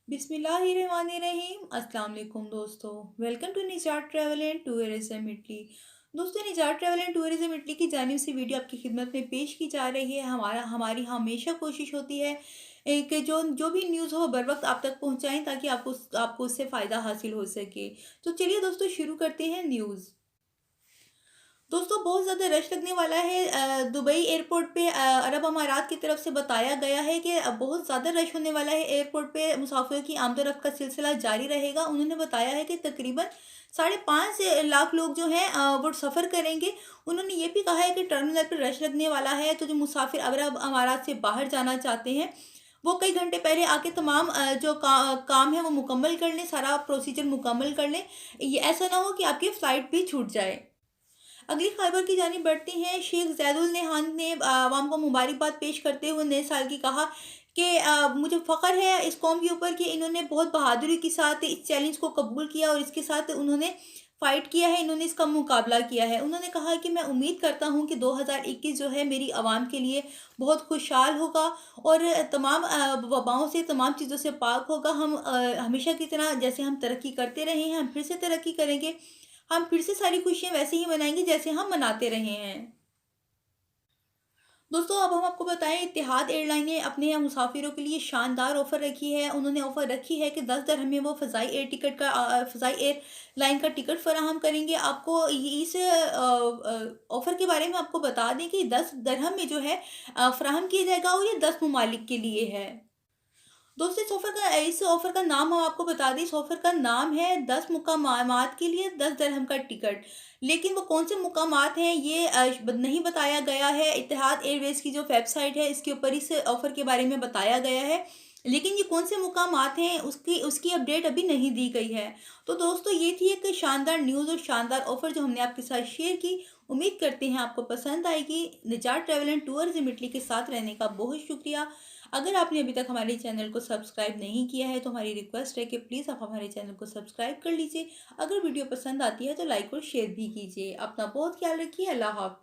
बिस्मिल्लाहिर्रहमानिर्रहीम अस्सलाम वालेकुम दोस्तों। वेलकम टू निजात ट्रैवल एंड टूरिज्म इटली। दोस्तों, निजात ट्रैवल एंड टूरिज्म इटली की जानिब से वीडियो आपकी खिदमत में पेश की जा रही है। हमारी हमेशा कोशिश होती है कि जो जो भी न्यूज़ हो बर वक्त आप तक पहुंचाएं ताकि आपको उससे फ़ायदा हासिल हो सके। तो चलिए दोस्तों, शुरू करते हैं न्यूज़। दोस्तों, बहुत ज़्यादा रश लगने वाला है दुबई एयरपोर्ट पे। अरब अमारात की तरफ से बताया गया है कि बहुत ज़्यादा रश होने वाला है एयरपोर्ट पे। मुसाफिरों की आमदोरफ्त का सिलसिला जारी रहेगा। उन्होंने बताया है कि तकरीबन 5.5 लाख लोग जो हैं वो सफ़र करेंगे। उन्होंने ये भी कहा है कि टर्मिनल पर रश लगने वाला है, तो जो मुसाफिर अरब अमारात से बाहर जाना चाहते हैं वो कई घंटे पहले आके तमाम जो काम है वो मुकम्मल कर लें, सारा प्रोसीजर मुकम्मल कर लें। ये ऐसा ना हो कि आपकी फ़्लाइट भी छूट जाए। अगली खबर की जानिब बढ़ते हैं। शेख ज़ैदुल नहान ने आवाम को मुबारकबाद पेश करते हुए नए साल की कहा कि मुझे फ़ख्र है इस कौम के ऊपर कि इन्होंने बहुत बहादुरी के साथ इस चैलेंज को कबूल किया और इसके साथ उन्होंने फ़ाइट किया है, इन्होंने इसका मुकाबला किया है। उन्होंने कहा कि मैं उम्मीद करता हूँ कि 2021 जो है मेरी आवाम के लिए बहुत खुशहाल होगा और तमाम वबाओं से, तमाम चीज़ों से पाक होगा। हम हमेशा की तरह जैसे हम तरक्की करते रहे हैं, हम फिर से तरक्की करेंगे। हम फिर से सारी खुशियाँ वैसे ही मनाएँगे जैसे हम मनाते रहे हैं। दोस्तों, अब हम आपको बताएँ, इत्तेहाद एयरलाइन ने अपने मुसाफिरों के लिए शानदार ऑफ़र रखी है। उन्होंने ऑफ़र रखी है कि 10 दिरहम में वो फ़ज़ाई एयरलाइन का टिकट फ़राहम करेंगे। आपको इस ऑफ़र के बारे में आपको बता दें कि 10 दिरहम में जो है फ़राहम किया जाएगा और ये 10 ममालिक के लिए है। दोस्तों, इस ऑफ़र का नाम हम आपको बता दें, इस ऑफ़र का नाम है 10 मुकामात के लिए 10 दिरहम का टिकट। लेकिन वो कौन-से मुकामात हैं ये नहीं बताया गया है। इत्तेहाद एयरवेज़ की जो वेबसाइट है इसके ऊपर इस ऑफ़र के बारे में बताया गया है। लेकिन ये कौन-से मुकामात हैं उसकी उसकी अपडेट अभी नहीं दी गई है। तो दोस्तों, ये थी एक शानदार न्यूज़ और शानदार ऑफ़र जो हमने आपके साथ शेयर की। उम्मीद करते हैं आपको पसंद आएगी। निजात ट्रैवल एंड टूरिज़्म इटली के साथ रहने का बहुत शुक्रिया। अगर आपने अभी तक हमारे चैनल को सब्सक्राइब नहीं किया है तो हमारी रिक्वेस्ट है कि प्लीज़ आप हमारे चैनल को सब्सक्राइब कर लीजिए। अगर वीडियो पसंद आती है तो लाइक और शेयर भी कीजिए। अपना बहुत ख्याल रखिए। अल्लाह हाफ़िज़।